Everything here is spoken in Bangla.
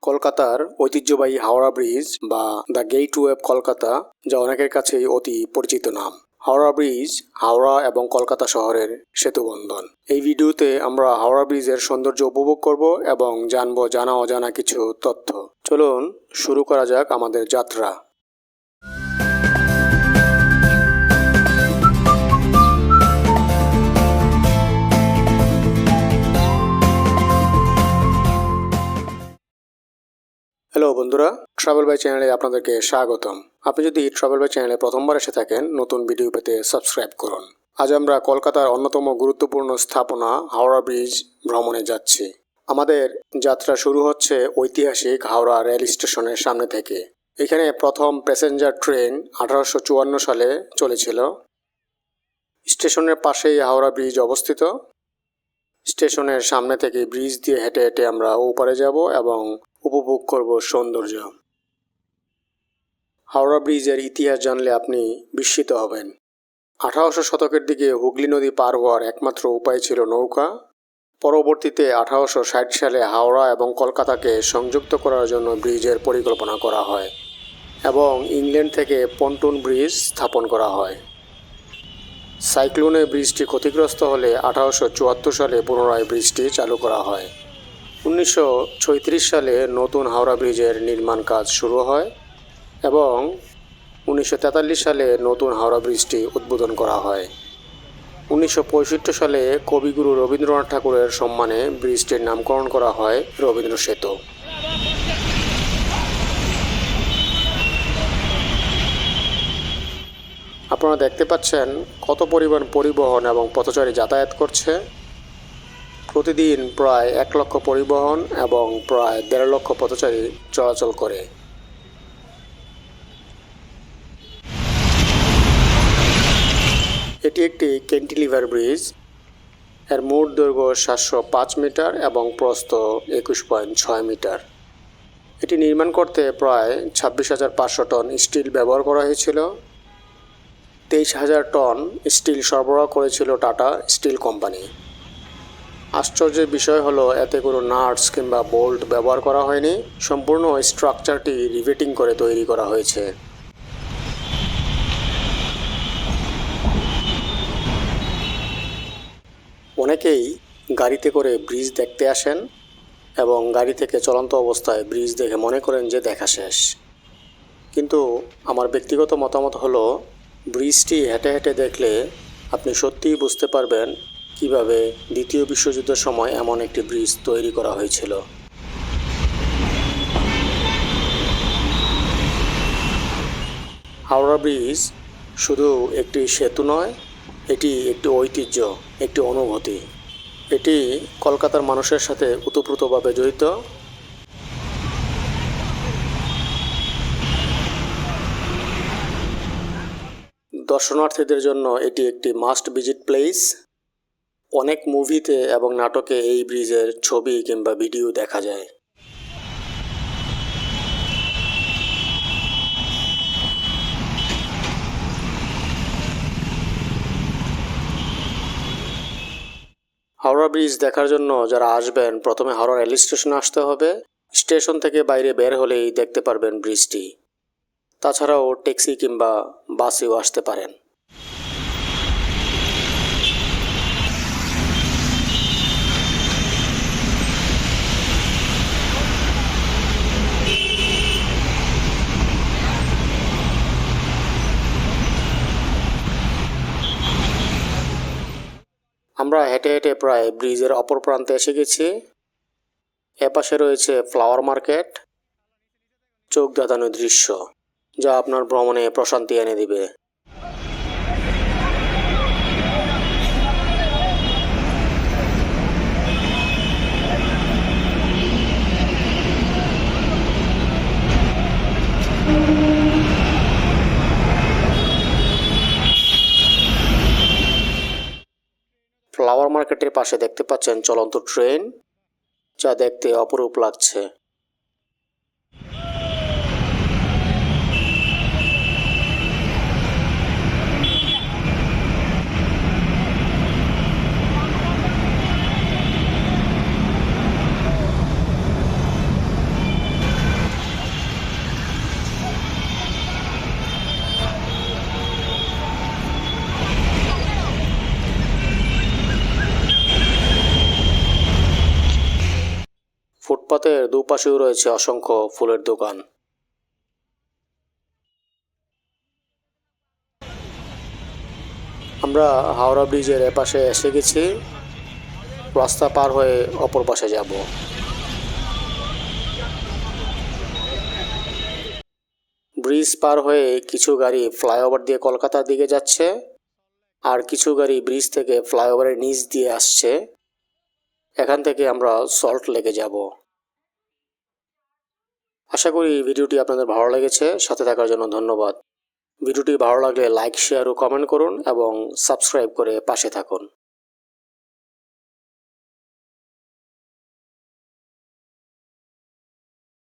কলকাতার ঐতিহ্যবাহী হাওড়া ব্রিজ বা দ্য গেটওয়ে অফ কলকাতা, যা অনেকের কাছেই অতি পরিচিত নাম। হাওড়া ব্রিজ হাওড়া এবং কলকাতা শহরের সেতুবন্ধন। এই ভিডিওতে আমরা হাওড়া ব্রিজের সৌন্দর্য উপভোগ করব এবং জানবো জানা অজানা কিছু তথ্য। চলুন শুরু করা যাক আমাদের যাত্রা। হ্যালো বন্ধুরা, ট্রাভেল বাই চ্যানেলে আপনাদেরকে স্বাগতম। আপনি যদি ট্রাভেল বাই চ্যানেলে প্রথমবার এসে থাকেন, নতুন ভিডিও পেতে সাবস্ক্রাইব করুন। আজ আমরা কলকাতার অন্যতম গুরুত্বপূর্ণ স্থাপনা হাওড়া ব্রিজ ভ্রমণে যাচ্ছি। আমাদের যাত্রা শুরু হচ্ছে ঐতিহাসিক হাওড়া রেল স্টেশনের সামনে থেকে। এখানে প্রথম প্যাসেঞ্জার ট্রেন 1854 সালে চলেছিল। স্টেশনের পাশেই হাওড়া ব্রিজ অবস্থিত। স্টেশনের সামনে থেকে ব্রিজ দিয়ে হেঁটে হেঁটে আমরা ওপারে যাব এবং উপভোগ করব সৌন্দর্য। হাওড়া ব্রিজের ইতিহাস জানলে আপনি বিস্মিত হবেন। 1800 শতকের দিকে হুগলি নদী পার হওয়ার একমাত্র উপায় ছিল নৌকা। পরবর্তীতে 1860 সালে হাওড়া এবং কলকাতাকে সংযুক্ত করার জন্য ব্রিজের পরিকল্পনা করা হয় এবং ইংল্যান্ড থেকে পন্টুন ব্রিজ স্থাপন করা হয়। সাইক্লোনে ব্রিজটি ক্ষতিগ্রস্ত হলে 1874 সালে পুনরায় ব্রিজটি চালু করা হয়। 1936 সালে নতুন হাওড়া ব্রিজের নির্মাণ কাজ শুরু হয় এবং 1943 সালে নতুন হাওড়া ব্রিজটি উদ্বোধন করা হয়। 1965 সালে কবিগুরু রবীন্দ্রনাথ ঠাকুরের সম্মানে ব্রিজটির নামকরণ করা হয় রবীন্দ্র সেতু। আপনারা দেখতে পাচ্ছেন কত পরিমাণ পরিবহন এবং পথচারী যাতায়াত করছে। প্রতিদিন প্রায় 1 লক্ষ পরিবহন এবং প্রায় 1.5 লক্ষ পথচারী চলাচল করে। এটি একটি ক্যান্টিলিভার ব্রিজ। এর মোট দৈর্ঘ্য 705 মিটার এবং প্রস্থ 21.6 মিটার। এটি নির্মাণ করতে প্রায় 26,500 টন স্টিল ব্যবহার করা হয়েছিল। 23,000 টন স্টিল সরবরাহ করেছিল টাটা স্টিল কোম্পানি। আশ্চর্যের বিষয় হলো এতে কোনো নাটস কিংবা বোল্ট ব্যবহার করা হয়নি। সম্পূর্ণ স্ট্রাকচারটি রিভেটিং করে তৈরি করা হয়েছে। অনেকেই গাড়িতে করে ব্রিজ দেখতে আসেন এবং গাড়ি থেকে চলন্ত অবস্থায় ব্রিজ দেখে মনে করেন যে দেখা শেষ। কিন্তু আমার ব্যক্তিগত মতামত হলো, ব্রিজটি হেঁটে হেঁটে দেখলে আপনি সত্যিই বুঝতে পারবেন কিভাবে দ্বিতীয় বিশ্বযুদ্ধের সময় এমন একটি ব্রিজ তৈরি করা হয়েছিল। হাওড়া ব্রিজ শুধু একটি সেতু নয়, এটি একটি ঐতিহ্য, একটি অনুভূতি। এটি কলকাতার মানুষের সাথে ওতপ্রোতভাবে জড়িত। দর্শনার্থীদের জন্য এটি একটি মাস্ট ভিজিট প্লেস। অনেক মুভিতে এবং নাটকে এই ব্রিজের ছবি কিংবা ভিডিও দেখা যায়। হাওড়া ব্রিজ দেখার জন্য যারা আসবেন, প্রথমে হাওড়া রেল স্টেশনে আসতে হবে। স্টেশন থেকে বাইরে বের হলেই দেখতে পারবেন ব্রিজটি। তাছাড়াও ট্যাক্সি কিংবা বাসেও আসতে পারেন। আমরা হেঁটে হেঁটে প্রায় ব্রিজের অপর প্রান্তে এসে গেছি। এপাশে রয়েছে ফ্লাওয়ার মার্কেট, চোখ ধাঁধানো দৃশ্য, যা আপনার ভ্রমণে প্রশান্তি এনে দিবে। ফ্লাওয়ার মার্কেটের পাশে দেখতে পাচ্ছেন চলন্ত ট্রেন, যা দেখতে অপরূপ লাগছে। ফুটপাতের দুপাশেও রয়েছে অসংখ্য ফুলের দোকান। আমরা হাওড়া ব্রিজের এপাশে এসে গেছি, রাস্তা পার হয়ে অপর পাশে যাব। ব্রিজ পার হয়ে কিছু গাড়ি ফ্লাইওভার দিয়ে কলকাতার দিকে যাচ্ছে, আর কিছু গাড়ি ব্রিজ থেকে ফ্লাইওভারের নিচ দিয়ে আসছে। এখান থেকে আমরা সল্ট লেকে যাব। আশা করি ভিডিওটি আপনাদের ভালো লেগেছে। সাথে থাকার জন্য ধন্যবাদ। ভিডিওটি ভালো লাগলে লাইক, শেয়ার ও কমেন্ট করুন এবং সাবস্ক্রাইব করে পাশে থাকুন।